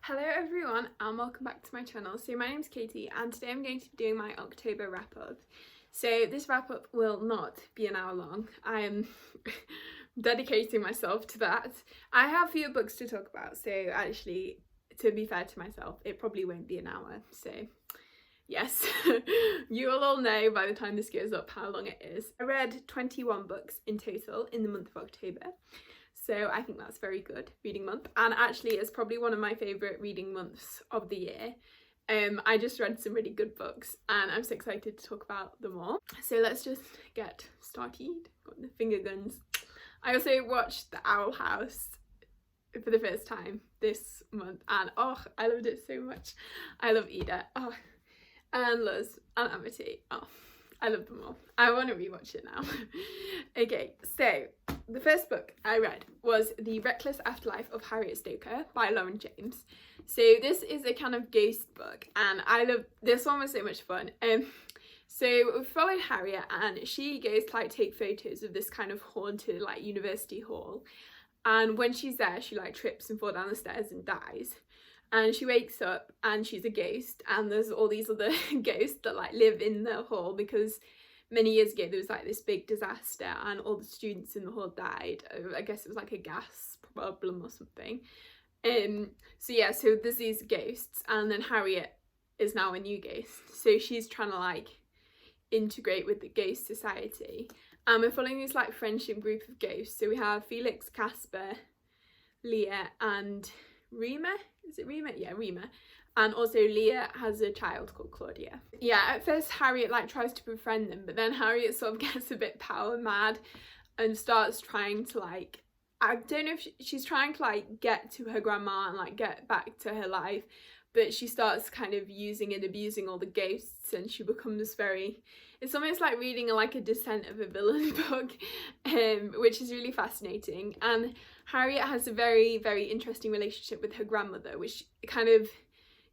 Hello everyone and welcome back to my channel. So my name's Katie and today I'm going to be doing my October wrap up. So this wrap up will not be an hour long. I am dedicating myself to that. I have fewer books to talk about, so actually, to be fair to myself, it probably won't be an hour. So yes, you will all know by the time this goes up how long it is. I read 21 books in total in the month of October. So I think that's very good reading month, and actually it's probably one of my favourite reading months of the year. I just read some really good books and I'm so excited to talk about them all. So let's just get started. Got the finger guns. I also watched The Owl House for the first time this month and oh, I loved it so much. I love Ida, oh, and Luz and Amity, oh, I love them all. I want to rewatch it now. Okay, so the first book I read was The Reckless Afterlife of Harriet Stoker by Lauren James. So this is a kind of ghost book and I love this one. Was so much fun. So we followed Harriet and she goes to like take photos of this kind of haunted like university hall, and when she's there she like trips and falls down the stairs and dies. And she wakes up and she's a ghost, and there's all these other ghosts that like live in the hall because many years ago there was like this big disaster and all the students in the hall died. I guess it was like a gas problem or something. So yeah, so there's these ghosts, and then Harriet is now a new ghost, so she's trying to like integrate with the ghost society, and we're following this like friendship group of ghosts. So we have Felix, Casper, Leah and Rima. Is it Rima? Yeah, Rima. And also Leah has a child called Claudia. Yeah, at first Harriet like tries to befriend them, but then Harriet sort of gets a bit power mad and starts trying to like, I don't know if she's trying to like get to her grandma and like get back to her life, but she starts kind of using and abusing all the ghosts, and she becomes very, it's almost like reading like a Descent of a Villain book, which is really fascinating. And Harriet has a very, very interesting relationship with her grandmother, which kind of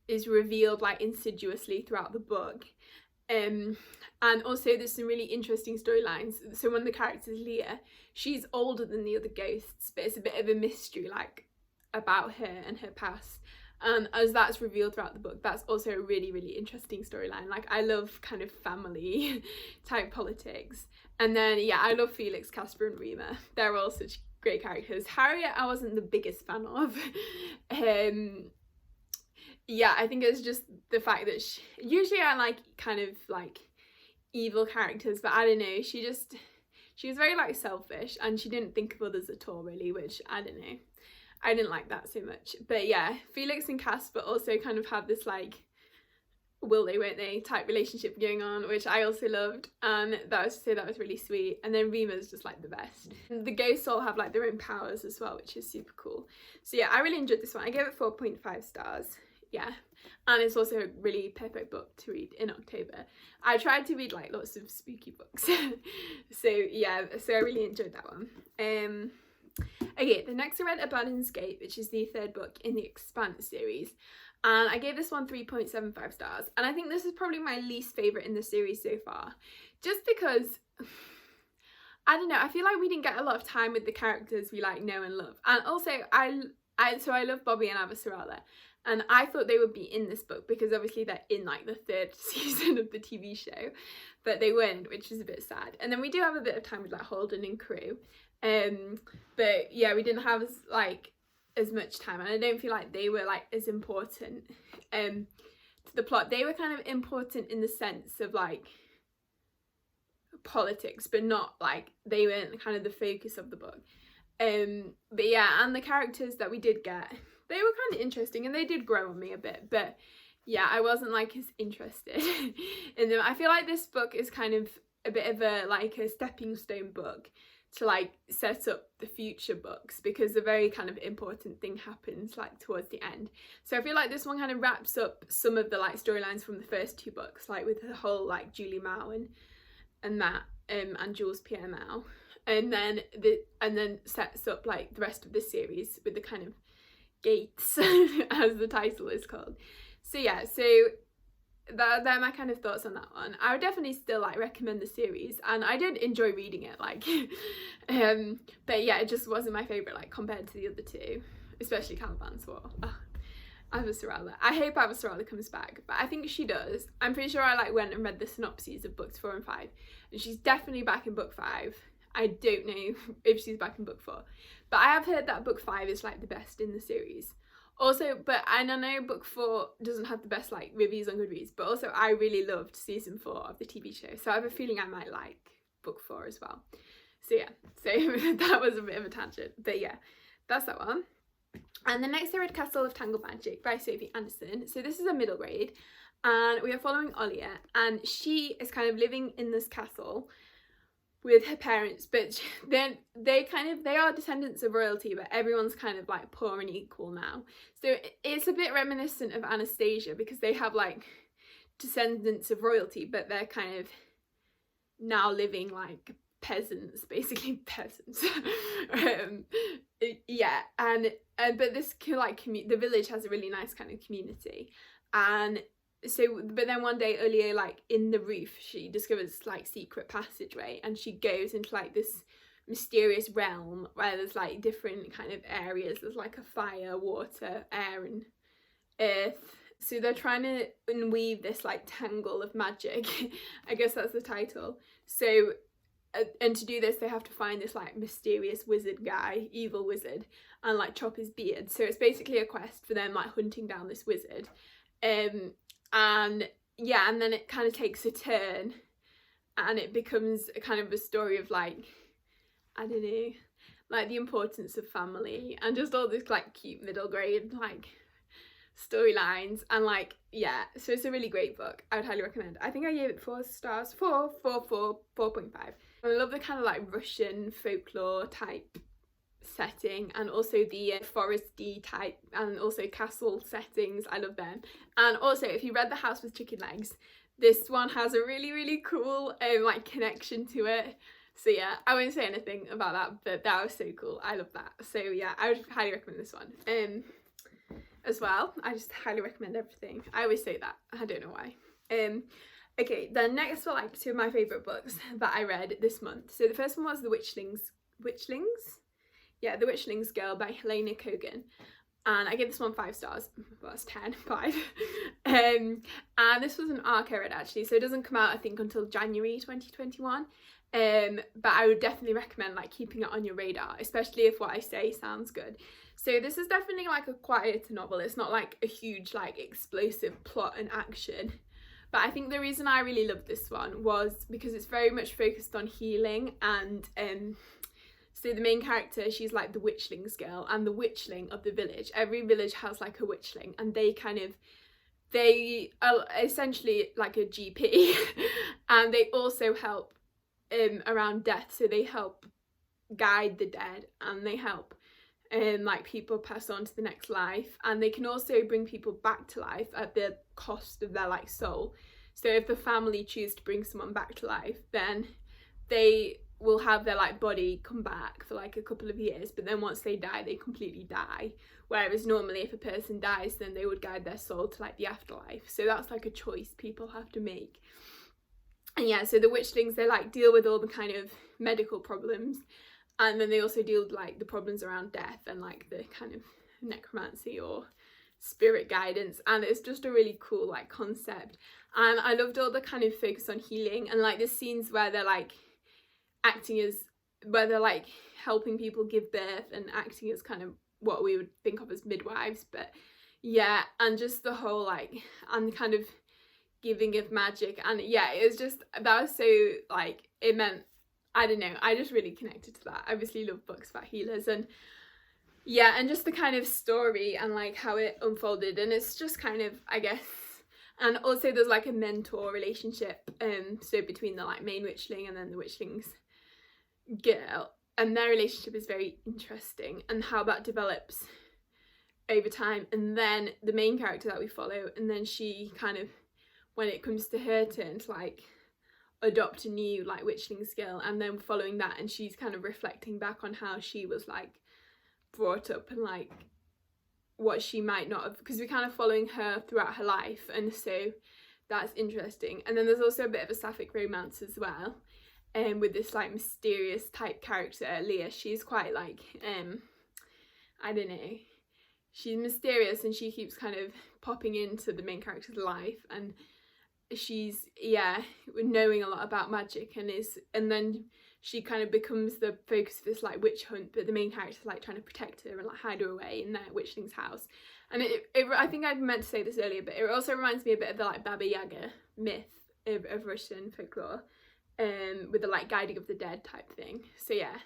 is revealed like insidiously throughout the book. And also there's some really interesting storylines. So one of the characters, Leah, she's older than the other ghosts, but it's a bit of a mystery like about her and her past. And as that's revealed throughout the book, that's also a really, really interesting storyline. Like I love kind of family type politics. And then yeah, I love Felix, Casper and Rima. They're all such great characters. Harriet I wasn't the biggest fan of. Yeah, I think it's just the fact that usually I like kind of like evil characters, but I don't know, she was very like selfish and she didn't think of others at all really, which I don't know, I didn't like that so much. But yeah, Felix and Casper also kind of have this like will they won't they type relationship going on, which I also loved, and that was really sweet. And then Rima's just like the best. The ghosts all have like their own powers as well, which is super cool. So yeah, I really enjoyed this one. I gave it 4.5 stars. Yeah, and it's also a really perfect book to read in October. I tried to read like lots of spooky books so yeah, so I really enjoyed that one. Okay, the next I read Abaddons Gate, which is the third book in the Expanse series, and I gave this one 3.75 stars, and I think this is probably my least favourite in the series so far, just because I don't know, I feel like we didn't get a lot of time with the characters we like know and love. And also I love Bobby and Avasarala, and I thought they would be in this book because obviously they're in like the third season of the TV show, but they weren't, which is a bit sad. And then we do have a bit of time with like Holden and crew, but yeah, we didn't have as much time, and I don't feel like they were like as important to the plot. They were kind of important in the sense of like politics, but not like they weren't kind of the focus of the book. But yeah, and the characters that we did get, they were kind of interesting and they did grow on me a bit, but yeah, I wasn't like as interested in them. I feel like this book is kind of a bit of a like a stepping stone book to like set up the future books, because a very kind of important thing happens like towards the end. So I feel like this one kind of wraps up some of the like storylines from the first two books, like with the whole like Julie Mao and that and Jules Pierre Mao, and then sets up like the rest of the series with the kind of gates as the title is called. So yeah, so they're my kind of thoughts on that one. I would definitely still like recommend the series, and I did enjoy reading it like but yeah, it just wasn't my favorite like compared to the other two, especially Caliban's War. Avasarala. I hope Avasarala comes back, but I think she does. I'm pretty sure I like went and read the synopses of books 4 and 5, and she's definitely back in book 5. I don't know if she's back in book 4, but I have heard that book 5 is like the best in the series. Also, and I know book 4 doesn't have the best like reviews on Goodreads, but also I really loved season 4 of the TV show, so I have a feeling I might like book 4 as well. So yeah, so that was a bit of a tangent, but yeah, that's that one. And the next I read Castle of Tangled Magic by Sophie Anderson. So this is a middle grade, and we are following Olia, and she is kind of living in this castle with her parents, but then they are descendants of royalty, but everyone's kind of like poor and equal now. So it's a bit reminiscent of Anastasia, because they have like descendants of royalty, but they're kind of now living like peasants, basically peasants. Yeah, and but this like the village has a really nice kind of community, and so but then one day earlier, like in the roof, she discovers like secret passageway, and she goes into like this mysterious realm where there's like different kind of areas. There's like a fire, water, air, and earth. So they're trying to unweave this like tangle of magic. I guess that's the title. So and to do this they have to find this like mysterious wizard guy, evil wizard, and like chop his beard. So it's basically a quest for them like hunting down this wizard. And yeah, and then it kind of takes a turn, and it becomes a kind of a story of like, I don't know, like the importance of family and just all this like cute middle grade like storylines, and like yeah, so it's a really great book. I would highly recommend. I think I gave it 4 stars, 4.5. I love the kind of like Russian folklore type setting, and also the foresty type and also castle settings. I love them. And also, if you read The House with Chicken Legs, this one has a really cool like connection to it. So yeah, I won't say anything about that, but that was so cool. I love that. So yeah, I would highly recommend this one. As well, I just highly recommend everything. I always say that, I don't know why. Okay, then next were like 2 of my favourite books that I read this month. So the first one was The Witchlings? Yeah, The Witchlings Girl by Helena Kogan. And I gave this one 5 stars. Well, that's 10, 5. And this was an arc I read actually, so it doesn't come out I think until January 2021. But I would definitely recommend like keeping it on your radar, especially if what I say sounds good. So this is definitely like a quieter novel. It's not like a huge like explosive plot and action. But I think the reason I really loved this one was because it's very much focused on healing, and so the main character, she's like the Witchlings Girl and the witchling of the village. Every village has like a witchling, and they are essentially like a GP and they also help around death. So they help guide the dead, and they help like people pass on to the next life, and they can also bring people back to life at the cost of their like soul. So if the family choose to bring someone back to life, then they will have their like body come back for like a couple of years, but then once they die they completely die, whereas normally if a person dies then they would guide their soul to like the afterlife. So that's like a choice people have to make. And yeah, so the witchlings, they like deal with all the kind of medical problems, and then they also deal with like the problems around death and like the kind of necromancy or spirit guidance. And it's just a really cool like concept, and I loved all the kind of focus on healing and like the scenes where they're like acting as, where they're like helping people give birth and acting as kind of what we would think of as midwives. But yeah, and just the whole like, and kind of giving of magic, and yeah, it was just, that was so like, it meant, I don't know, I just really connected to that. I obviously love books about healers, and yeah, and just the kind of story and like how it unfolded, and it's just kind of, I guess, and also there's like a mentor relationship so between the like main witchling and then the Witchlings Girl, and their relationship is very interesting, and how that develops over time. And then the main character that we follow, and then she kind of, when it comes to her turn to like adopt a new like Witchlings Girl, and then following that, and she's kind of reflecting back on how she was like brought up and like what she might not have, because we're kind of following her throughout her life, and so that's interesting. And then there's also a bit of a sapphic romance as well, with this like mysterious type character, Leah. She's quite like I don't know, she's mysterious and she keeps kind of popping into the main character's life, and she's knowing a lot about magic, and then she kind of becomes the focus of this like witch hunt, but the main character's like trying to protect her and like hide her away in their witchling's house. And I think I meant to say this earlier, but it also reminds me a bit of the like Baba Yaga myth of Russian folklore, with the like guiding of the dead type thing. So yeah,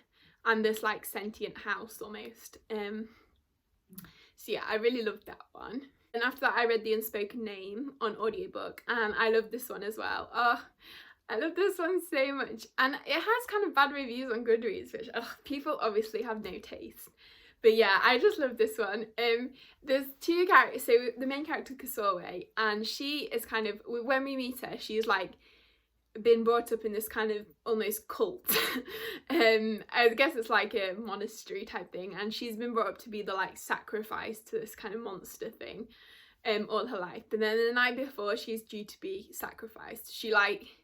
and this like sentient house almost. So yeah, I really loved that one. And after that I read The Unspoken Name on audiobook, and I loved this one as well. Oh, I love this one so much. And it has kind of bad reviews on Goodreads, which people obviously have no taste. But yeah, I just love this one. There's two characters. So the main character, Kasoe, and she is kind of, when we meet her, she's like been brought up in this kind of almost cult. I guess it's like a monastery type thing, and she's been brought up to be the like sacrifice to this kind of monster thing all her life. But then the night before she's due to be sacrificed, she like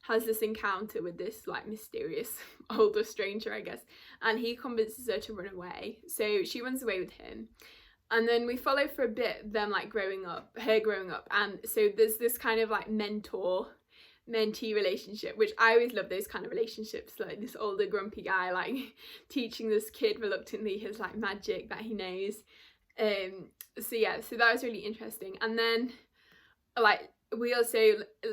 has this encounter with this like mysterious older stranger, I guess, and he convinces her to run away. So she runs away with him, and then we follow for a bit them like growing up, and so there's this kind of like mentee relationship, which I always love those kind of relationships, like this older grumpy guy like teaching this kid reluctantly his like magic that he knows. So yeah, so that was really interesting. And then like we also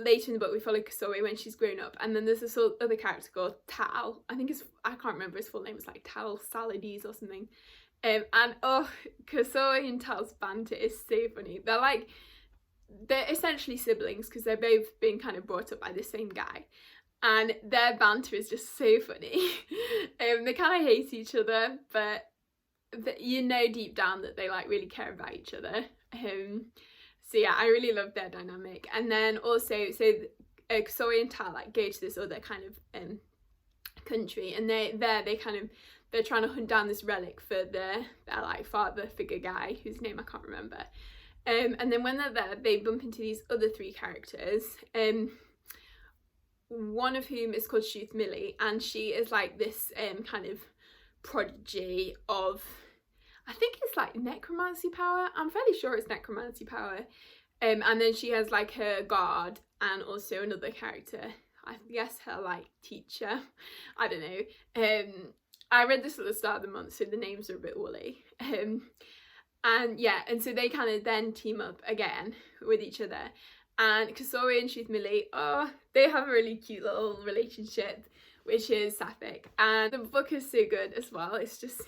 later in the book we follow Kasoe when she's grown up, and then there's this other character called Tal. I can't remember his full name. It's like Tal Salades or something. And Kasoe and Tal's banter is so funny. They're essentially siblings because they're both being kind of brought up by the same guy, and their banter is just so funny. They kind of hate each other, but you know deep down that they like really care about each other. So yeah, I really love their dynamic. And then also, so Kasoe and Tal like go to this other kind of country, and they're trying to hunt down this relic for their like father figure guy whose name I can't remember. And then when they're there, they bump into these other three characters, one of whom is called Shuth Millie, and she is like this kind of prodigy of, I think it's like necromancy power. I'm fairly sure it's necromancy power. And then she has like her guard and also another character, I guess her like teacher. I don't know. I read this at the start of the month, so the names are a bit woolly. And yeah, and so they kind of then team up again with each other. And Kasoe and Shuth Millie, they have a really cute little relationship, which is sapphic. And the book is so good as well. It's just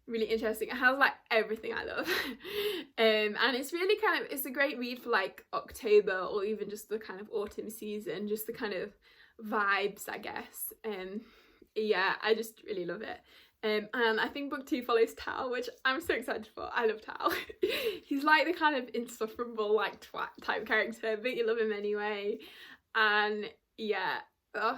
really interesting. It has like everything I love. And it's really it's a great read for like October or even just the kind of autumn season, just the kind of vibes, I guess. Yeah, I just really love it. And I think book 2 follows Tal, which I'm so excited for. I love Tal. He's like the kind of insufferable like twat type character, but you love him anyway. And yeah, so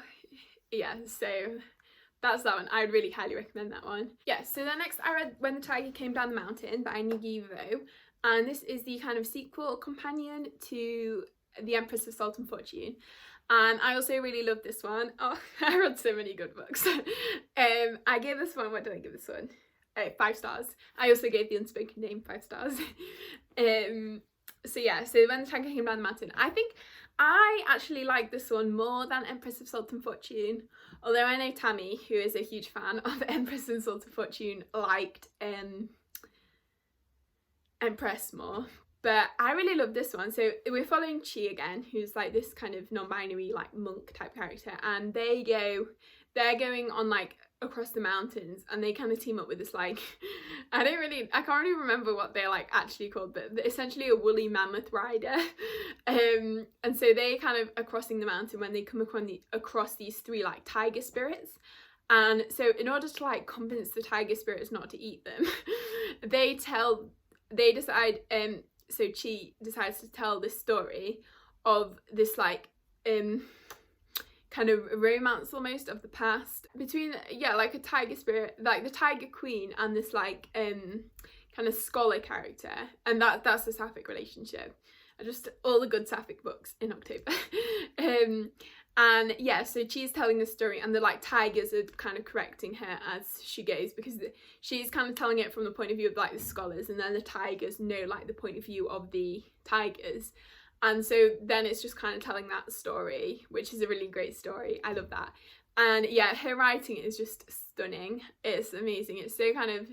that's that one. I would really highly recommend that one. Yeah, so then next I read When the Tiger Came Down the Mountain by Nigivo, and this is the kind of sequel companion to The Empress of Salt and Fortune. And I also really love this one. I read so many good books. I gave this one, what did I give this one? 5 stars. I also gave The Unspoken Name 5 stars. So yeah, so When the Tiger Came Down the Mountain, I think I actually like this one more than Empress of Salt and Fortune. Although I know Tammy, who is a huge fan of Empress and Salt and Fortune, liked Empress more. But I really love this one. So we're following Chi again, who's like this kind of non-binary like monk type character, and they're going on like across the mountains, and they kind of team up with this like I can't really remember what they're like actually called, but essentially a woolly mammoth rider. And so they kind of are crossing the mountain when they come across these 3 like tiger spirits. And so in order to like convince the tiger spirits not to eat them, so Chi decides to tell this story of this like kind of romance almost of the past between like a tiger spirit, like the tiger queen, and this like kind of scholar character, and that's the sapphic relationship. Just all the good sapphic books in October. And yeah, so she's telling the story, and the like tigers are kind of correcting her as she goes, because she's kind of telling it from the point of view of like the scholars, and then the tigers know like the point of view of the tigers. And so then it's just kind of telling that story, which is a really great story. I love that. And yeah, her writing is just stunning. It's amazing. It's so kind of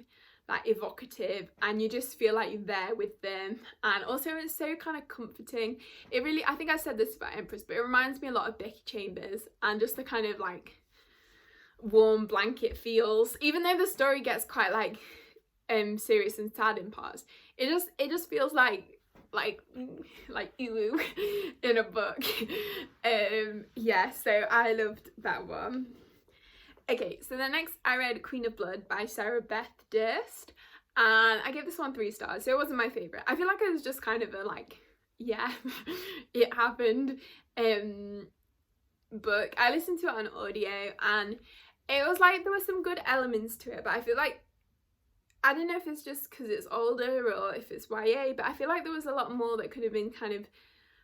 like evocative, and you just feel like you're there with them, and also it's so kind of comforting. It really, I think I said this about Empress, but it reminds me a lot of Becky Chambers, and just the kind of like warm blanket feels, even though the story gets quite like serious and sad in parts. It just feels like ooh in a book. Yeah, so I loved that one. Okay, so the next I read Queen of Blood by Sarah Beth Durst, and I gave this one 3 stars, so it wasn't my favourite. I feel like it was just kind of a like, yeah, it happened book. I listened to it on audio, and it was like there were some good elements to it, but I feel like, I don't know if it's just because it's older or if it's YA, but I feel like there was a lot more that could have been kind of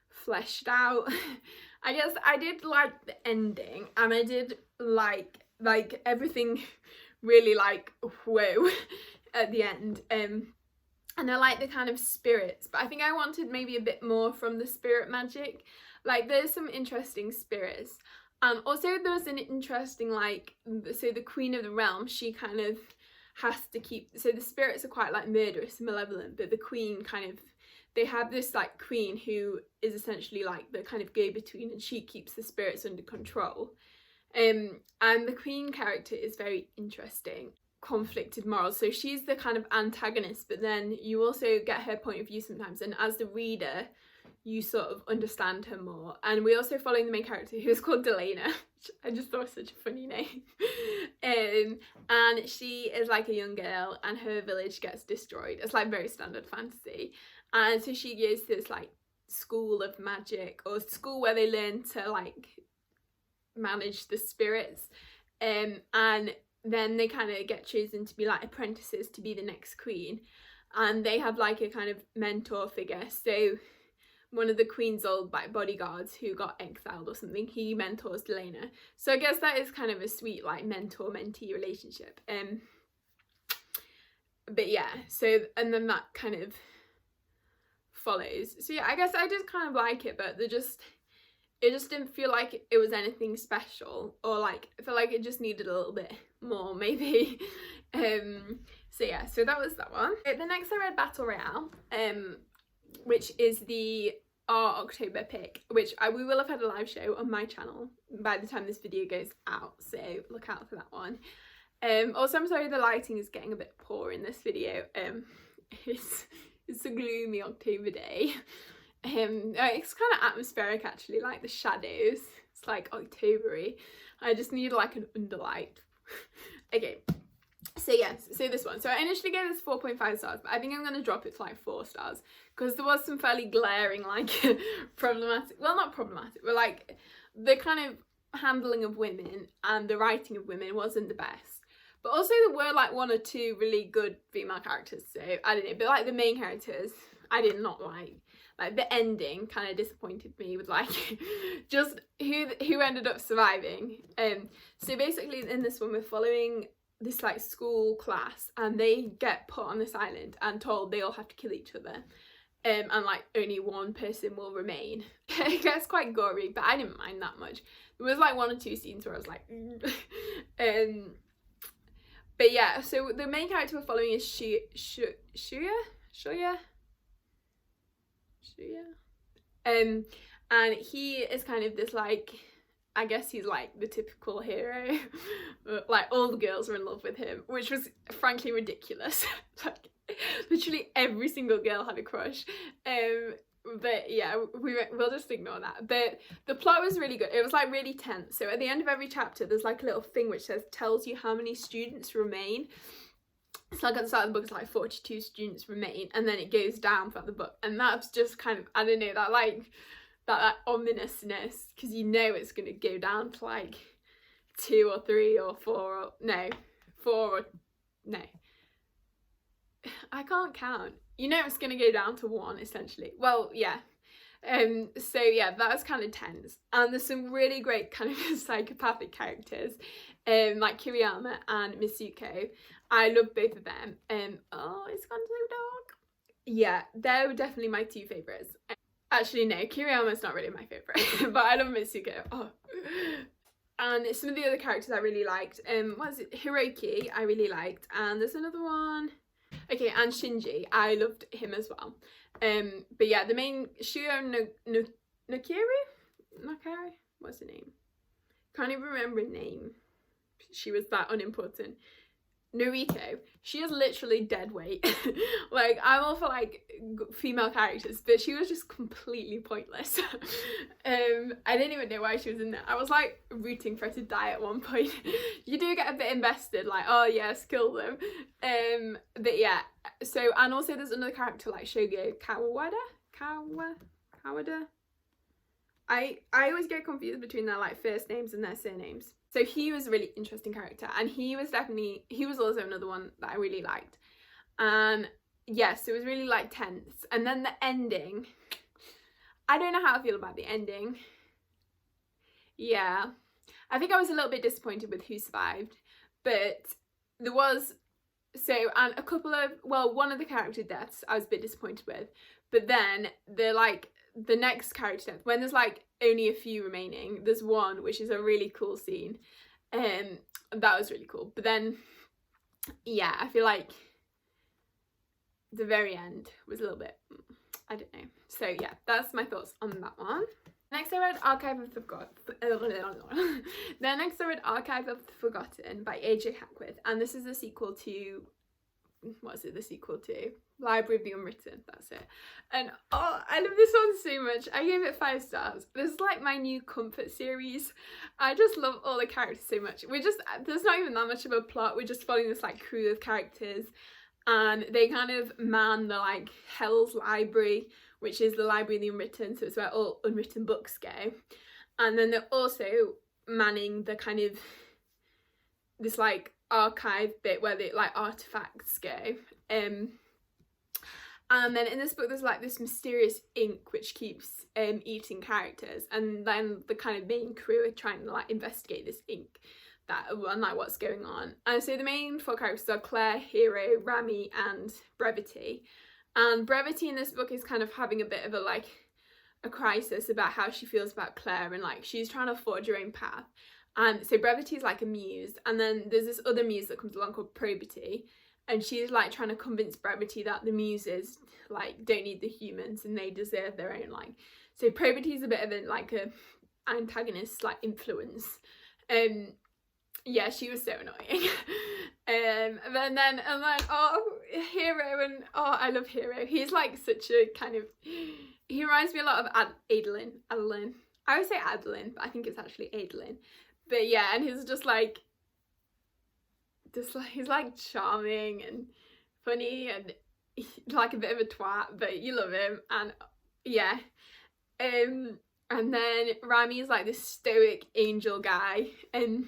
fleshed out. I guess I did like the ending, and I did like everything really like whoa at the end, and I like the kind of spirits, but I think I wanted maybe a bit more from the spirit magic. Like there's some interesting spirits, and also there was an interesting like, so the Queen of the Realm, she kind of has to keep, so the spirits are quite like murderous and malevolent, but the queen kind of, they have this like queen who is essentially like the kind of go-between, and she keeps the spirits under control. And the queen character is very interesting, conflicted morals, so she's the kind of antagonist, but then you also get her point of view sometimes, and as the reader you sort of understand her more. And we're also following the main character, who's called Delena, which I just thought was such a funny name. And she is like a young girl, and her village gets destroyed. It's like very standard fantasy, and so she goes to this like school of magic, or school where they learn to like manage the spirits, and then they kind of get chosen to be like apprentices to be the next queen, and they have like a kind of mentor figure. So one of the queen's old like bodyguards who got exiled or something, he mentors Delena. So I guess that is kind of a sweet like mentor-mentee relationship. But yeah, so, and then that kind of follows. So yeah, I guess I did kind of like it, but it just didn't feel like it was anything special, or like I feel like it just needed a little bit more maybe. So yeah, so that was that one. The next I read Battle Royale, which is our October pick, which we will have had a live show on my channel by the time this video goes out, so look out for that one. Also, I'm sorry the lighting is getting a bit poor in this video. It's a gloomy October day. It's kind of atmospheric actually, like the shadows. It's like October-y. I just need like an underlight. Okay, so yes, so this one. So I initially gave this 4.5 stars, but I think I'm going to drop it to like 4 stars, because there was some fairly glaring like problematic, well not problematic, but like the kind of handling of women and the writing of women wasn't the best. But also there were like 1 or 2 really good female characters, so I don't know, but like the main characters I did not like. Like the ending kind of disappointed me with like just who ended up surviving. So basically in this one we're following this like school class, and they get put on this island and told they all have to kill each other, and like only 1 person will remain. It gets quite gory, but I didn't mind that much. There was like 1 or 2 scenes where I was like but yeah, so the main character we're following is Shuya. And he is kind of this like, I guess he's like the typical hero. Like all the girls were in love with him, which was frankly ridiculous. Like literally every single girl had a crush. But yeah, we'll just ignore that. But the plot was really good. It was like really tense. So at the end of every chapter there's like a little thing which tells you how many students remain. It's like at the start of the book it's like 42 students remain, and then it goes down throughout the book, and that's just kind of, I don't know, that like that ominousness, because you know it's going to go down to like 2 or 3 or 4 or no 4 or no, I can't count, you know it's going to go down to 1 essentially. Well yeah, So yeah, that was kind of tense. And there's some really great kind of psychopathic characters, like Kiriyama and Misuko. I love both of them. Oh, it's gone so dark. Yeah, they're definitely my two favourites. Actually, no, Kiriyama's not really my favourite, but I love Mitsuko. Oh. And some of the other characters I really liked. What is it? Hiroki, I really liked. And there's another one. Okay, and Shinji, I loved him as well. But yeah, the main Nakiri? What's her name? Can't even remember her name. She was that unimportant. Noriko, she is literally dead weight. Like, I'm all for like female characters, but she was just completely pointless. I didn't even know why she was in there. I was like rooting for her to die at one point. You do get a bit invested, like, oh yes, kill them. But yeah, so, and also there's another character like Shogo Kawada. I always get confused between their like first names and their surnames. So he was a really interesting character, and he was also another one that I really liked. And yes, it was really like tense. And then the ending, I don't know how I feel about the ending. Yeah, I think I was a little bit disappointed with who survived, but there was, and a couple of, well, one of the character deaths I was a bit disappointed with, but then the next character death, when there's like only a few remaining, there's one which is a really cool scene, and that was really cool. But then yeah, I feel like the very end was a little bit, I don't know. So yeah, that's my thoughts on that one. Next I read Archive of the Forgotten by AJ Hackworth, and this is a sequel to, what is it the sequel to? Library of the Unwritten, that's it. And oh, I love this one so much. I gave it 5 stars. This is like my new comfort series. I just love all the characters so much. There's not even that much of a plot. We're just following this like crew of characters, and they kind of man the like Hell's Library, which is the Library of the Unwritten, so it's where all unwritten books go. And then they're also manning the kind of this like archive bit where the like artifacts go. And then in this book there's like this mysterious ink which keeps eating characters, and then the kind of main crew are trying to like investigate this ink and like what's going on. And so the main 4 characters are Claire, Hero, Rami and Brevity. And Brevity in this book is kind of having a bit of a crisis about how she feels about Claire, and like she's trying to forge her own path. And so Brevity is like a muse, and then there's this other muse that comes along called Probity, and she's like trying to convince Brevity that the muses like don't need the humans and they deserve their own like. So Probity is a bit of a antagonist like influence. Yeah, she was so annoying. And then Hero, and oh, I love Hero. He's like such a kind of, he reminds me a lot of Adeline. I would say Adeline, but I think it's actually Adeline. But yeah, and he's just like he's like charming and funny and like a bit of a twat, but you love him. And yeah, and then Rami is like this stoic angel guy, and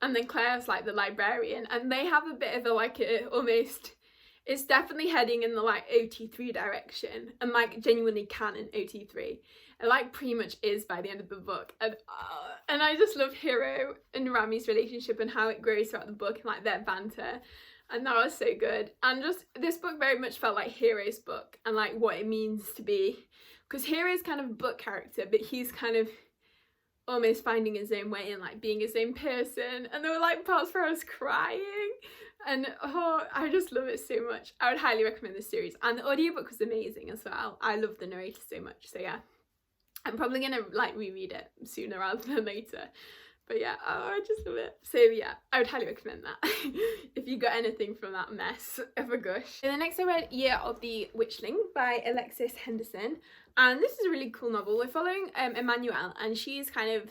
then Claire's like the librarian, and they have a bit of almost, it's definitely heading in the like OT3 direction, and like genuinely canon OT3. It like pretty much is by the end of the book, and I just love Hero and Rami's relationship and how it grows throughout the book and like their banter, and that was so good. And just this book very much felt like Hero's book and like what it means to be, because Hero's kind of a book character, but he's kind of almost finding his own way and like being his own person. And there were like parts where I was crying, and oh, I just love it so much. I would highly recommend this series, and the audiobook was amazing as well. I love the narrator so much, so yeah, I'm probably gonna like reread it sooner rather than later. But yeah, oh, I just love it. So yeah, I would highly recommend that if you got anything from that mess of a gush. And then next I read Year of the Witchling by Alexis Henderson, and this is a really cool novel. We're following Emmanuelle, and she's kind of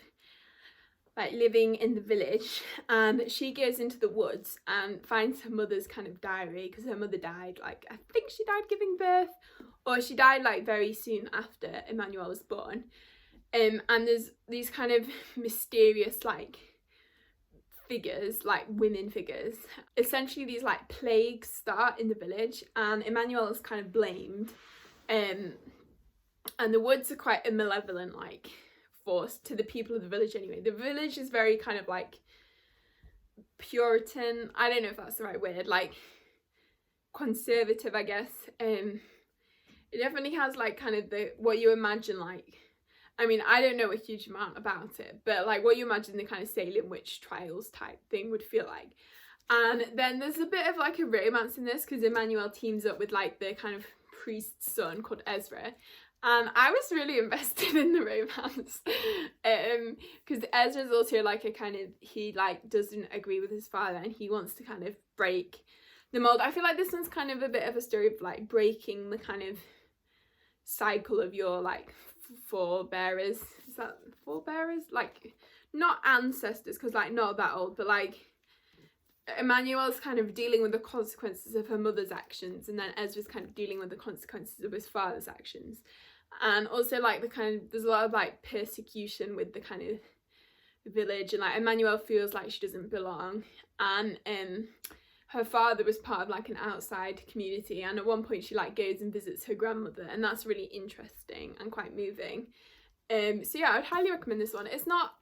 like living in the village, and she goes into the woods and finds her mother's kind of diary, because her mother died, like I think she died giving birth, or she died like very soon after Emmanuelle was born. And there's these kind of mysterious like figures, like women figures. Essentially these like plagues start in the village, and Emmanuelle is kind of blamed and the woods are quite a malevolent like force to the people of the village anyway. The village is very kind of like Puritan, I don't know if that's the right word, like conservative, I guess. It definitely has like kind of the what you imagine, like, I mean, I don't know a huge amount about it, but like what you imagine the kind of Salem witch trials type thing would feel like. And then there's a bit of like a romance in this because Emmanuel teams up with like the kind of priest's son called Ezra, and I was really invested in the romance because Ezra's also like a kind of, he like doesn't agree with his father and he wants to kind of break the mold. I feel like this one's kind of a bit of a story of like breaking the kind of cycle of your like forebearers. Is that forebearers? Like not ancestors, because like not that old, but like Emmanuel's kind of dealing with the consequences of her mother's actions, and then Ezra's kind of dealing with the consequences of his father's actions. And also like the kind of, there's a lot of like persecution with the kind of village, and like Emmanuel feels like she doesn't belong, and her father was part of like an outside community, and at one point she like goes and visits her grandmother, and that's really interesting and quite moving. So yeah, I would highly recommend this one. It's not,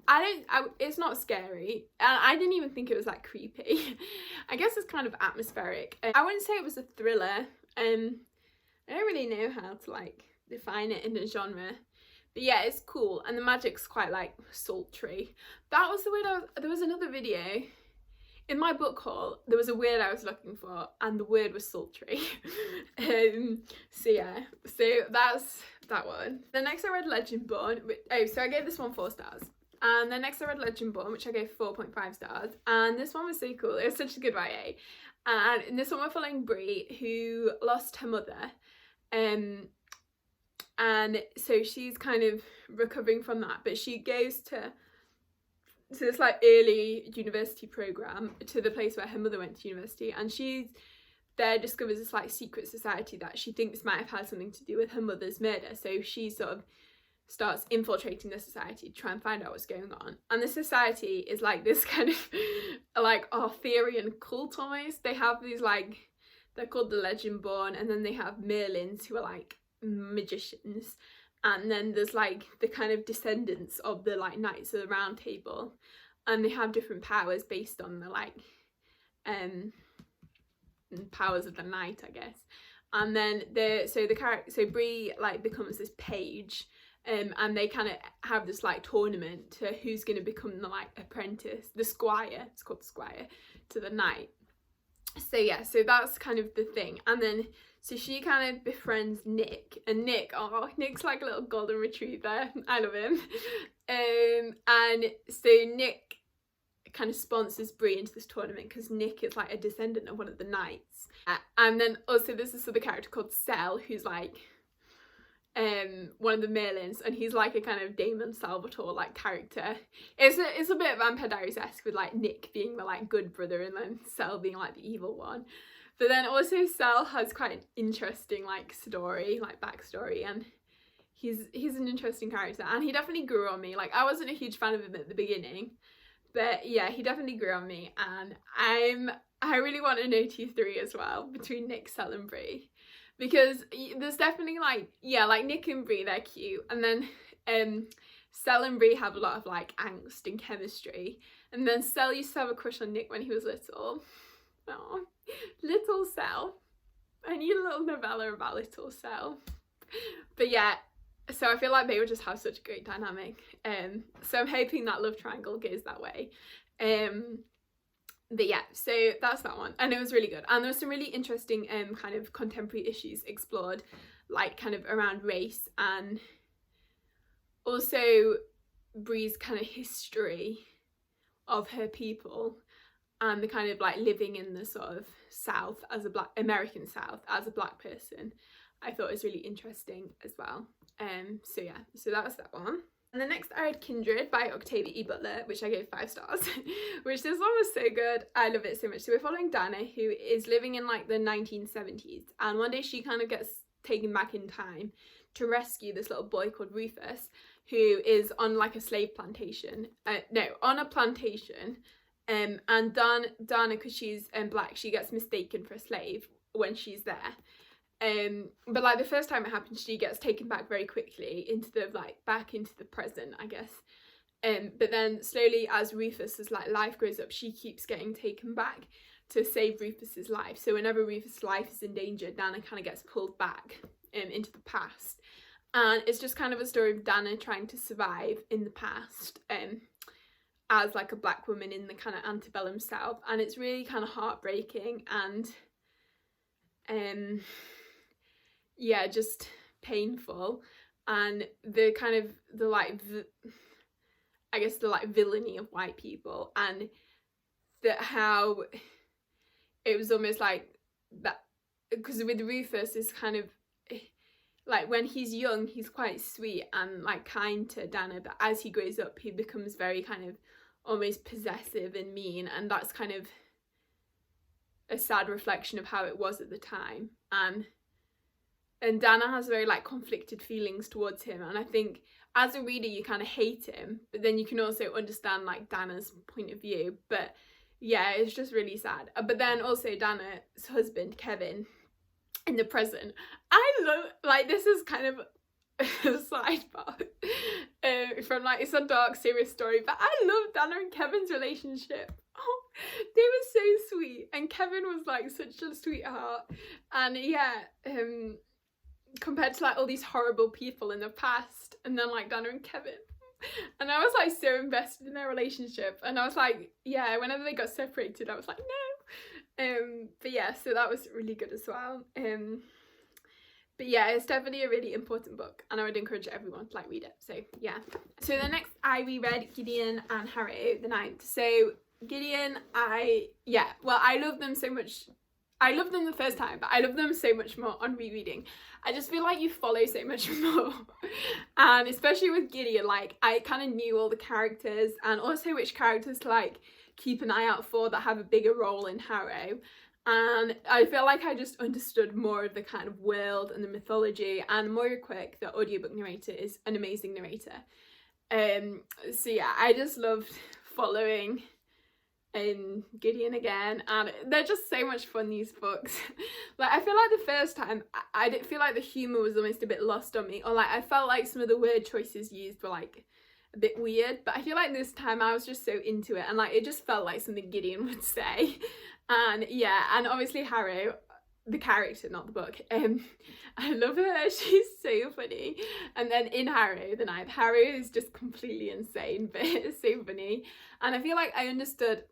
it's not scary, and I didn't even think it was like creepy. I guess it's kind of atmospheric. I wouldn't say it was a thriller. I don't really know how to like define it in a genre, but yeah, it's cool, and the magic's quite like sultry. That was the word there was another video in my book haul, there was a word I was looking for, and the word was sultry. So yeah, so that's that one. The next I read Legendborn, so I gave this one 4 stars. And the next I read Legendborn, which I gave 4.5 stars. And this one was so cool, it was such a good YA. And in this one we're following Bree, who lost her mother. And so she's kind of recovering from that, but she goes to this like early university program, to the place where her mother went to university, and she there discovers this like secret society that she thinks might have had something to do with her mother's murder. So she sort of starts infiltrating the society to try and find out what's going on. And the society is like this kind of like Arthurian cult almost. They have these like, they're called the Legendborn, and then they have Merlins who are like magicians, and then there's like the kind of descendants of the like Knights of the Round Table, and they have different powers based on the like powers of the night, I guess. And then so Bree like becomes this page, and they kind of have this like tournament to who's going to become the like apprentice, the squire, it's called the squire, to the knight. So yeah, so that's kind of the thing. And then so she kind of befriends Nick, and Nick's like a little golden retriever, I love him. And so Nick kind of sponsors Bree into this tournament because Nick is like a descendant of one of the knights. And then also there's this other character called Cell, who's like one of the Merlins, and he's like a kind of Damon Salvatore like character. It's a bit Vampire Diaries-esque, with like Nick being the like good brother and then Cell being like the evil one. But then also Cell has quite an interesting like story, like backstory, and he's an interesting character, and he definitely grew on me. Like I wasn't a huge fan of him at the beginning, but yeah, he definitely grew on me, and I really want an OT3 as well between Nick, Cell and Bree, because there's definitely like, yeah, like Nick and Bree, they're cute, and then Cell and Bree have a lot of like angst and chemistry, and then Cell used to have a crush on Nick when he was little. Oh, little Cell. I need a little novella about little Cell. But yeah, so I feel like they would just have such a great dynamic. So I'm hoping that love triangle goes that way. But yeah, so that's that one, and it was really good, and there was some really interesting kind of contemporary issues explored, like kind of around race, and also Bree's kind of history of her people, and the kind of like living in the sort of South as a American South as a black person. I thought it was really interesting as well. So yeah, so that was that one. And the next I read Kindred by Octavia E. Butler, which I gave 5 stars, which this one was so good. I love it so much. So we're following Dana, who is living in like the 1970s, and one day she kind of gets taken back in time to rescue this little boy called Rufus, who is on like a slave plantation. On a plantation. And Dana, because she's black, she gets mistaken for a slave when she's there. But like the first time it happens, she gets taken back very quickly into the like back into the present, I guess. But then slowly, as Rufus's like life grows up, she keeps getting taken back to save Rufus's life. So whenever Rufus's life is in danger, Dana kind of gets pulled back into the past, and it's just kind of a story of Dana trying to survive in the past as like a black woman in the kind of antebellum South, and it's really kind of heartbreaking and yeah, just painful. And the kind of the like I guess the like villainy of white people, and that how it was almost like that, because with Rufus is kind of like when he's young he's quite sweet and like kind to Dana, but as he grows up he becomes very kind of almost possessive and mean, and that's kind of a sad reflection of how it was at the time. And Dana has very like conflicted feelings towards him, and I think as a reader you kind of hate him, but then you can also understand like Dana's point of view. But yeah, it's just really sad. But then also Dana's husband Kevin in the present, I love, like, this is kind of a sidebar from like, it's a dark serious story, but I love Dana and Kevin's relationship. Oh, they were so sweet, and Kevin was like such a sweetheart. And yeah, compared to like all these horrible people in the past, and then like Dana and Kevin, and I was like so invested in their relationship, and I was like, yeah, whenever they got separated I was like, no. But yeah, so that was really good as well. But yeah, it's definitely a really important book, and I would encourage everyone to like read it. So yeah. So the next I reread Gideon and Harrow the 9th. So Gideon, I love them so much. I loved them the first time, but I love them so much more on rereading. I just feel like you follow so much more. And especially with Gideon, like I kind of knew all the characters, and also which characters to like keep an eye out for that have a bigger role in Harrow. And I feel like I just understood more of the kind of world and the mythology. And Moira Quick, the audiobook narrator, is an amazing narrator. So yeah, I just loved following Gideon again, and they're just so much fun, these books. Like I feel like the first time I didn't feel like the humour was almost a bit lost on me, or like I felt like some of the word choices used were like a bit weird, but I feel like this time I was just so into it, and like it just felt like something Gideon would say. And yeah, and obviously Harrow, the character, not the book, I love her, she's so funny. And then in Harrow the 9th, Harrow is just completely insane, but it's so funny. And I feel like I understood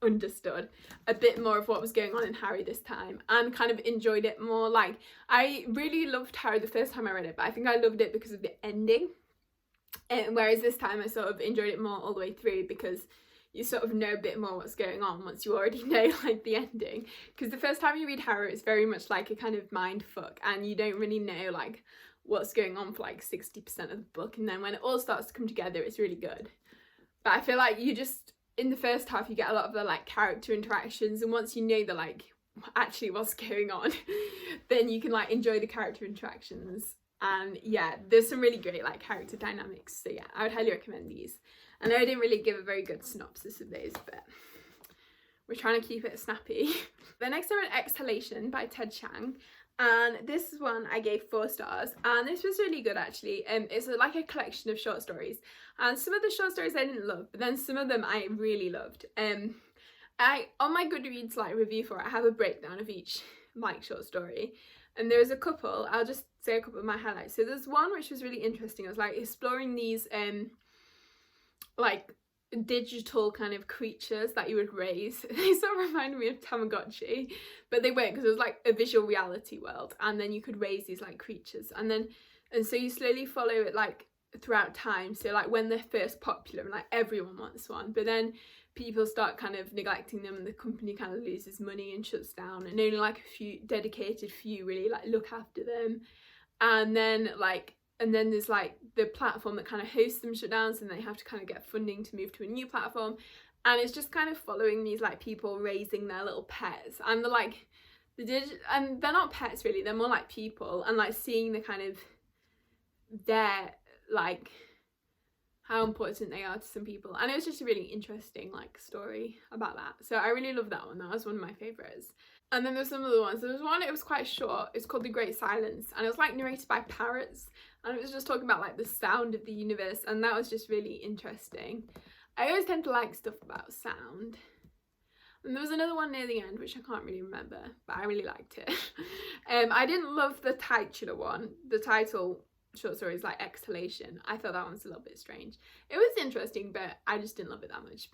a bit more of what was going on in Harrow this time, and kind of enjoyed it more. Like I really loved Harrow the first time I read it, but I think I loved it because of the ending, whereas this time I sort of enjoyed it more all the way through, because you sort of know a bit more what's going on once you already know like the ending. Because the first time you read Harrow, it's very much like a kind of mind fuck, and you don't really know like what's going on for like 60% of the book, and then when it all starts to come together it's really good. But I feel like you just, in the first half you get a lot of the like character interactions, and once you know the like actually what's going on then you can like enjoy the character interactions. And yeah, there's some really great like character dynamics. So yeah, I would highly recommend these. I know I didn't really give a very good synopsis of those, but we're trying to keep it snappy. The next I read Exhalation by Ted Chiang, and this one I gave 4 stars, and this was really good actually. It's like a collection of short stories, and some of the short stories I didn't love, but then some of them I really loved. I, on my Goodreads like review for it, I have a breakdown of each like short story, and there's a couple, I'll just say a couple of my highlights. So there's one which was really interesting. I was like exploring these like digital kind of creatures that you would raise. They sort of reminded me of Tamagotchi, but they weren't, because it was like a visual reality world, and then you could raise these like creatures, and so you slowly follow it like throughout time. So like when they're first popular and like everyone wants one, but then people start kind of neglecting them, and the company kind of loses money and shuts down, and only like a few dedicated few really like look after them. And then there's like the platform that kind of hosts them shut down, so they have to kind of get funding to move to a new platform. And it's just kind of following these like people raising their little pets, and and they're not pets really, they're more like people, and like seeing the kind of their like how important they are to some people. And it was just a really interesting like story about that. So I really love that one. That was one of my favorites. And then there's some other ones. There was one, it was quite short, it's called The Great Silence, and it was like narrated by parrots, and it was just talking about like the sound of the universe, and that was just really interesting. I always tend to like stuff about sound. And there was another one near the end, which I can't really remember, but I really liked it. I didn't love the titular one. The title short story is like Exhalation. I thought that one's a little bit strange. It was interesting, but I just didn't love it that much.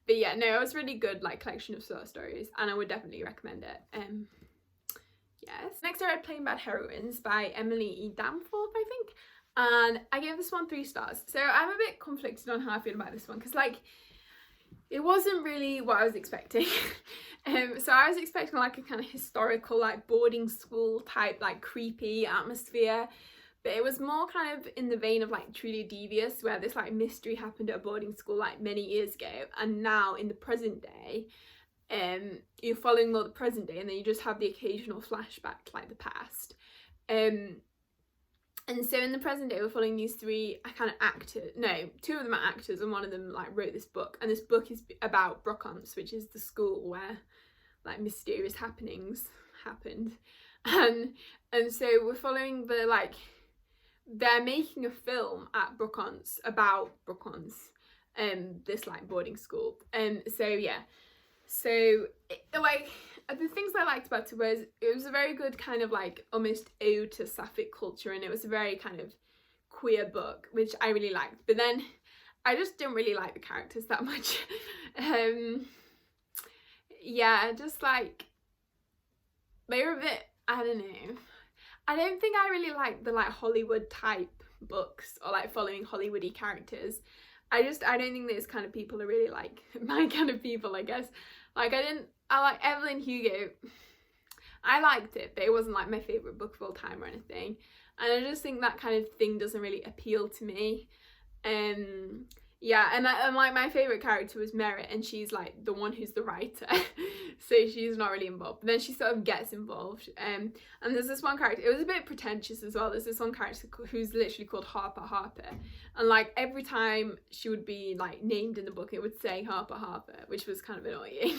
But yeah, no, it was really good, like, collection of short stories, and I would definitely recommend it. Yes. Next I read Plain Bad Heroines by Emily E. Danforth, I think. And I gave this one 3 stars. So I'm a bit conflicted on how I feel about this one, because like, it wasn't really what I was expecting. So I was expecting like a kind of historical, like boarding school type, like creepy atmosphere. But it was more kind of in the vein of like Truly Devious, where this like mystery happened at a boarding school like many years ago. And now in the present day, you're following more the present day, and then you just have the occasional flashback to like the past. And so in the present day, we're following these 3 kind of actors. No, 2 of them are actors, and one of them like wrote this book. And this book is about Brockham's, which is the school where like mysterious happenings happened. And so we're following the like, they're making a film at Brockham's about Brockham's, this like boarding school. So yeah, so like, the things I liked about it was a very good kind of like almost ode to sapphic culture, and it was a very kind of queer book, which I really liked. But then I just didn't really like the characters that much. Yeah, just like, they were a bit, I don't know. I don't think I really like the like Hollywood type books, or like following Hollywoody characters. I don't think those kind of people are really like my kind of people, I guess. Like, I like Evelyn Hugo. I liked it, but it wasn't like my favourite book of all time or anything. And I just think that kind of thing doesn't really appeal to me. Yeah, and like my favourite character was Merritt, and she's like the one who's the writer. So she's not really involved. But then she sort of gets involved. And there's this one character, it was a bit pretentious as well. There's this one character who's literally called Harper. And like every time she would be like named in the book, it would say Harper, which was kind of annoying.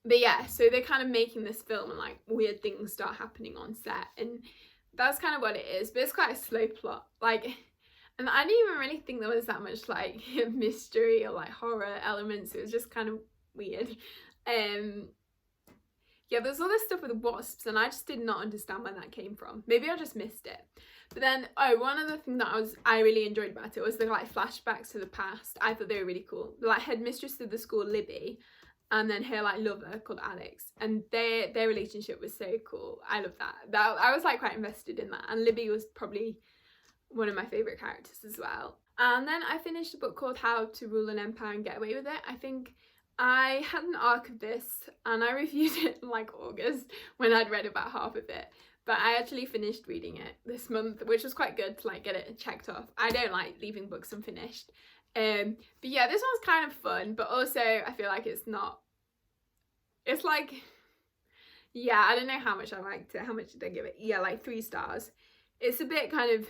But yeah, so they're kind of making this film, and like weird things start happening on set, and that's kind of what it is. But it's quite a slow plot. Like, and I didn't even really think there was that much like mystery or like horror elements. It was just kind of weird. Yeah, there's all this stuff with wasps, and I just did not understand where that came from. Maybe I just missed it. But then, one other thing that I really enjoyed about it was the like flashbacks to the past. I thought they were really cool. The like headmistress of the school, Libby, and then her like lover called Alex, and their relationship was so cool. I love that. I was like quite invested in that, and Libby was probably one of my favourite characters as well. And then I finished a book called How to Rule an Empire and Get Away with It. I think I had an arc of this, and I reviewed it in like August when I'd read about half of it. But I actually finished reading it this month, which was quite good to like get it checked off. I don't like leaving books unfinished. But yeah, this one's kind of fun, but also I feel like it's like, yeah, I don't know how much I liked it. How much did I give it? Yeah, like 3 stars. It's a bit kind of,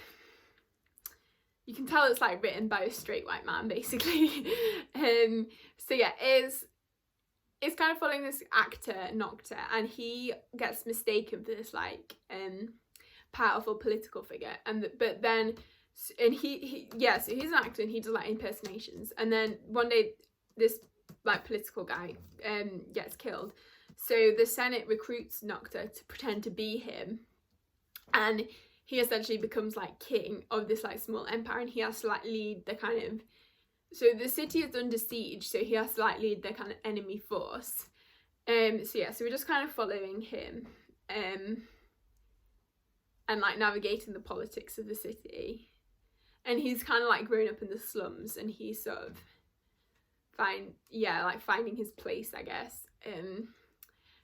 you can tell it's like written by a straight white man, basically. So yeah, it's kind of following this actor, Nocta, and he gets mistaken for this like powerful political figure, but then so he's an actor, and he does like impersonations, and then one day this like political guy gets killed, so the Senate recruits Nocta to pretend to be him, and he essentially becomes like king of this like small empire, and he has to like lead the kind of, so the city is under siege, so he has to like lead the kind of enemy force. So yeah, so we're just kind of following him and like navigating the politics of the city. And he's kind of like grown up in the slums, and he's sort of finding his place, I guess.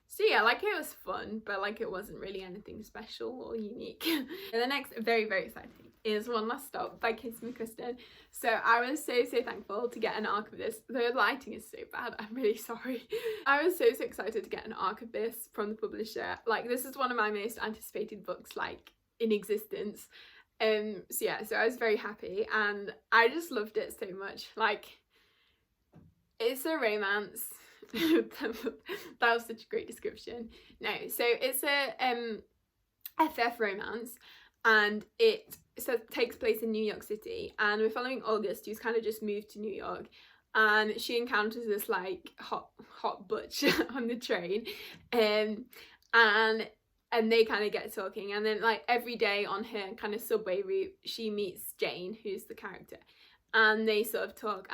So yeah, like it was fun, but like it wasn't really anything special or unique. And the next very, very exciting is One Last Stop by Kiss Me Kristen. So I was so thankful to get an arc of this. The lighting is so bad, I'm really sorry. I was so excited to get an arc of this from the publisher. Like, this is one of my most anticipated books like in existence. So yeah, so I was very happy, and I just loved it so much. Like, it's a romance. That was such a great description. No, so it's a FF romance, and it takes place in New York City, and we're following August, who's kind of just moved to New York, and she encounters this like hot butch on the train, and they kind of get talking, and then like every day on her kind of subway route she meets Jane, who's the character, and they sort of talk,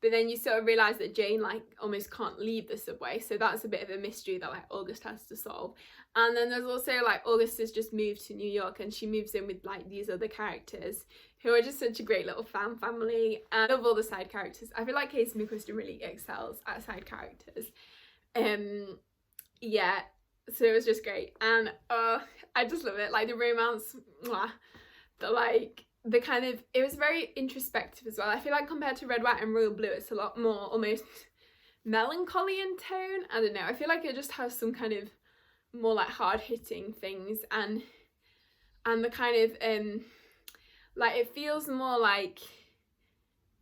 but then you sort of realise that Jane like almost can't leave the subway, so that's a bit of a mystery that like August has to solve. And then there's also like August has just moved to New York, and she moves in with like these other characters who are just such a great little fan family. And I love all the side characters. I feel like Casey McQuiston really excels at side characters. Yeah, so it was just great, and I just love it. Like the romance, the kind of, it was very introspective as well. I feel like compared to Red, White and Royal Blue, it's a lot more almost melancholy in tone. I don't know, I feel like it just has some kind of more like hard-hitting things, and the kind of like it feels more like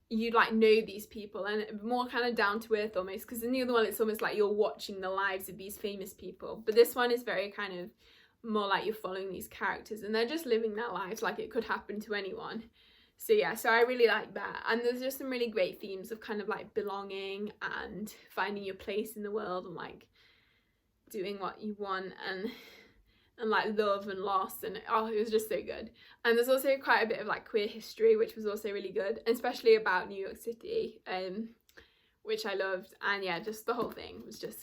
you like know these people, and more kind of down to earth almost, because in the other one it's almost like you're watching the lives of these famous people, but this one is very kind of more like you're following these characters and they're just living their lives like it could happen to anyone. So yeah, so I really like that, and there's just some really great themes of kind of like belonging and finding your place in the world, and like doing what you want, and like love and loss, and it was just so good. And there's also quite a bit of like queer history, which was also really good, especially about New York City, which I loved. And yeah, just the whole thing was just,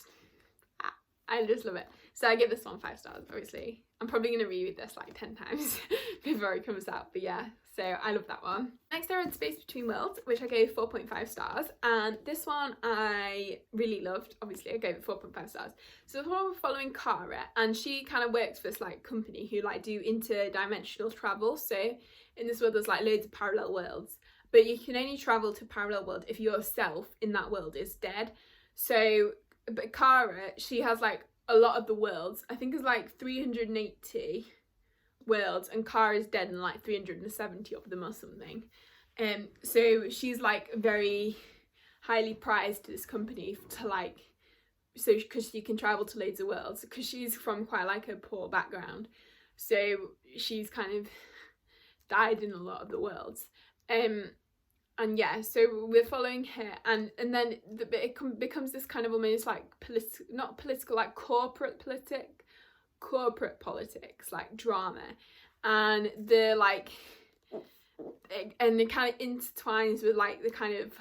I just love it. So I give this one 5 stars. Obviously I'm probably going to reread this like 10 times before it comes out, but yeah, so I love that one. Next I read Space Between Worlds, which I gave 4.5 stars, and this one I really loved. Obviously I gave it 4.5 stars. So the one we're following Cara, and she kind of works for this like company who like do interdimensional travel. So in this world there's like loads of parallel worlds, but you can only travel to parallel world if yourself in that world is dead. So but Cara, she has like a lot of the worlds. I think it's like 380 worlds, and Cara is dead in like 370 of them or something. So she's like very highly prized to this company to like, so because she can travel to loads of worlds, because she's from quite like a poor background, so she's kind of died in a lot of the worlds. And yeah, so we're following her, and then it becomes this kind of almost like not political, like corporate politics, like drama, and the like, and it kind of intertwines with like the kind of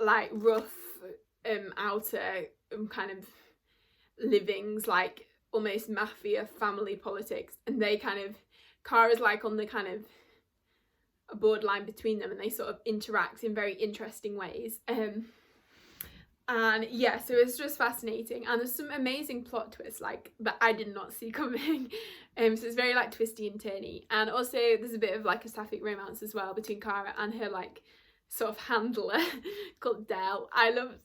like rough outer kind of livings, like almost mafia family politics, and they kind of, Cara's like on the kind of a borderline between them, and they sort of interact in very interesting ways. And yeah, so it's just fascinating, and there's some amazing plot twists like that I did not see coming. So it's very like twisty and turny, and also there's a bit of like a sapphic romance as well between Cara and her like sort of handler called Dell. I love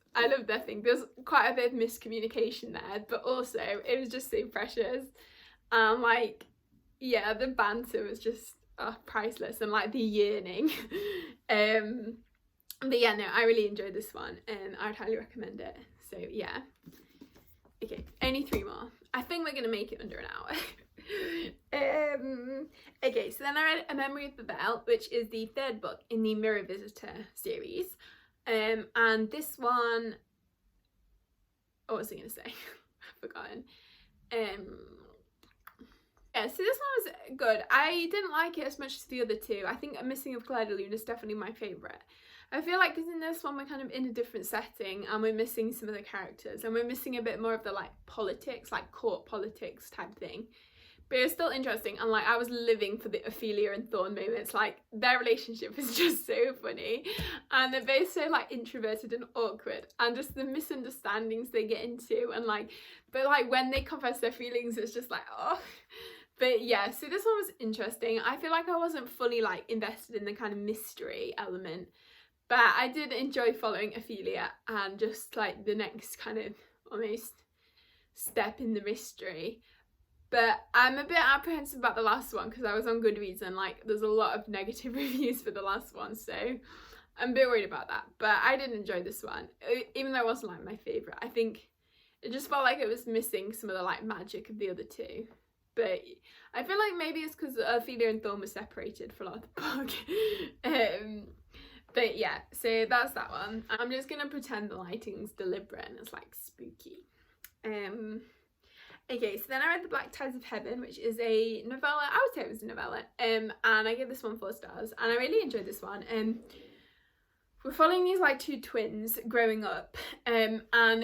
their thing. There's quite a bit of miscommunication there, but also it was just so precious, and like yeah, the banter was just priceless, and like the yearning. But yeah, no, I really enjoyed this one, and I'd highly recommend it. So yeah, okay, only 3 more. I think we're gonna make it under an hour. Okay, so then I read A Memory of Babel, which is the 3rd book in the Mirror Visitor series, and this one, what was I gonna say? I've forgotten. Yeah, so this one was good. I didn't like it as much as the other 2. I think A Missing of Claire de Lune is definitely my favourite. I feel like because in this one we're kind of in a different setting, and we're missing some of the characters, and we're missing a bit more of the like politics, like court politics type thing. But it was still interesting, and like I was living for the Ophelia and Thorn moments. Like their relationship is just so funny, and they're both so like introverted and awkward, and just the misunderstandings they get into, and like, but like when they confess their feelings, it's just like, oh. But yeah, so this one was interesting. I feel like I wasn't fully like invested in the kind of mystery element, but I did enjoy following Ophelia and just like the next kind of almost step in the mystery. But I'm a bit apprehensive about the last one because I was on Goodreads, and like there's a lot of negative reviews for the last one, so I'm a bit worried about that, but I did enjoy this one, even though it wasn't like my favourite. I think it just felt like it was missing some of the like magic of the other two. But I feel like maybe it's because Ophelia and Thorn were separated for a lot of the book. But yeah, so that's that one. I'm just gonna pretend the lighting's deliberate and it's like spooky. Okay, so then I read The Black Tides of Heaven, which is a novella. I would say it was a novella. And I gave this one 4 stars, and I really enjoyed this one. We're following these like 2 twins growing up, and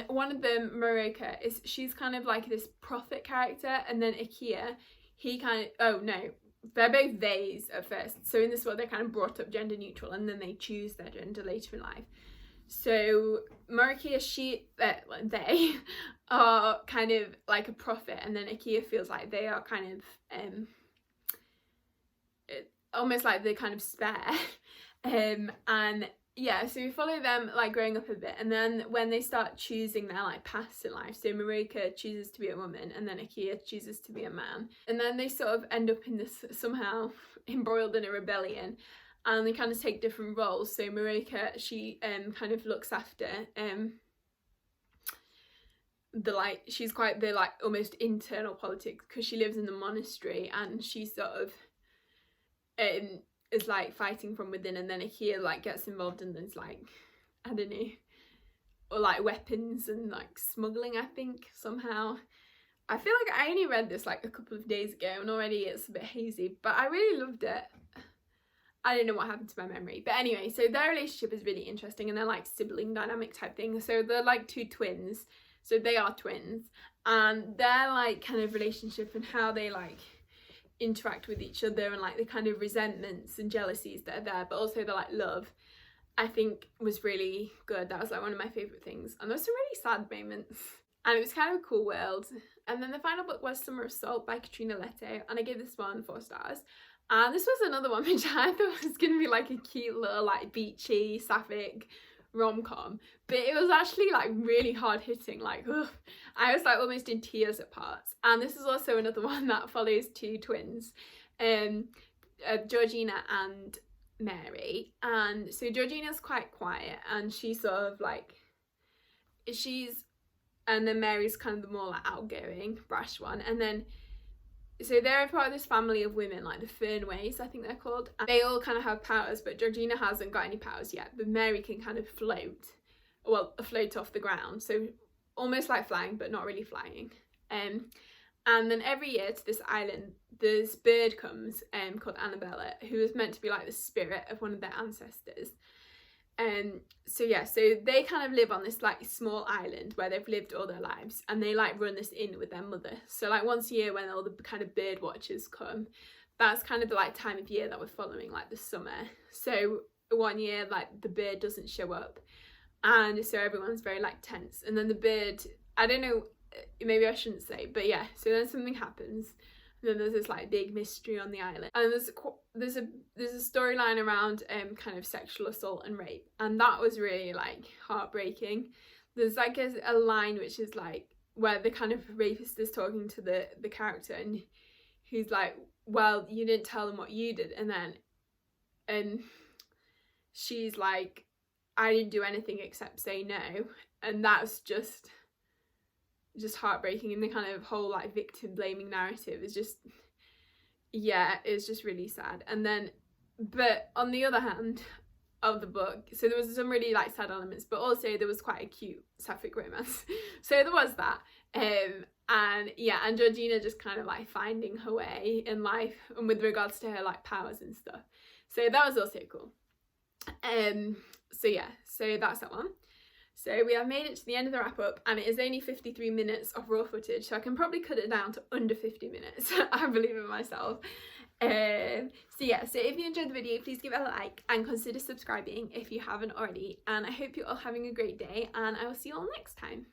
one of them, Marika, she's kind of like this prophet character, and then Ikea, he kind of, oh no, they're both theys at first. So in this world, they're kind of brought up gender neutral, and then they choose their gender later in life. So Marika, they are kind of like a prophet, and then Ikea feels like they are kind of almost like the kind of spare. And yeah, so we follow them like growing up a bit, and then when they start choosing their like paths in life, so Marika chooses to be a woman, and then Ikea chooses to be a man, and then they sort of end up in this, somehow embroiled in a rebellion, and they kind of take different roles. So Marika, she kind of looks after the like, she's quite the like almost internal politics, because she lives in the monastery, and she sort of is like fighting from within, and then Ikea like gets involved in this like, I don't know, or like weapons and like smuggling, I think, somehow. I feel like I only read this like a couple of days ago, and already it's a bit hazy, but I really loved it. I don't know what happened to my memory, but anyway, so their relationship is really interesting, and they're like sibling dynamic type thing. So they're like 2 twins, so they are twins, and their like kind of relationship and how they like interact with each other, and like the kind of resentments and jealousies that are there, but also the like love, I think was really good. That was like one of my favourite things, and there's some really sad moments, and it was kind of a cool world. And then the final book was Summer of Salt by Katrina Leto, and I gave this one 4 stars. And this was another one which I thought was going to be like a cute little like beachy sapphic rom-com, but it was actually like really hard hitting. Like, ugh, I was like almost in tears at parts. And this is also another one that follows 2 twins, Georgina and Mary. And so Georgina's quite quiet, and she's sort of like, and then Mary's kind of the more like outgoing, brash one. And then so they're part of this family of women, like the Fernways, I think they're called. And they all kind of have powers, but Georgina hasn't got any powers yet. But Mary can kind of float off the ground. So almost like flying, but not really flying. And then every year to this island, this bird comes called Annabella, who is meant to be like the spirit of one of their ancestors. So yeah, so they kind of live on this like small island where they've lived all their lives, and they like run this inn with their mother. So like once a year when all the kind of bird watchers come, that's kind of the like time of year that we're following, like the summer. So one year like the bird doesn't show up, and so everyone's very like tense. And then the bird, I don't know, maybe I shouldn't say, but yeah, so then something happens. And then there's this like big mystery on the island, and there's a storyline around kind of sexual assault and rape, and that was really like heartbreaking. There's like a line which is like where the kind of rapist is talking to the character, and he's like, well, you didn't tell them what you did, and then she's like, I didn't do anything except say no. And that's just heartbreaking. And the kind of whole like victim blaming narrative is just, yeah, it's just really sad. And then, but on the other hand of the book, so there was some really like sad elements, but also there was quite a cute sapphic romance. So there was that. And yeah, and Georgina just kind of like finding her way in life, and with regards to her like powers and stuff. So that was also cool. So yeah, so that's that one. So we have made it to the end of the wrap up, and it is only 53 minutes of raw footage, so I can probably cut it down to under 50 minutes. I believe in myself. So yeah, so if you enjoyed the video, please give it a like and consider subscribing if you haven't already, and I hope you're all having a great day, and I will see you all next time.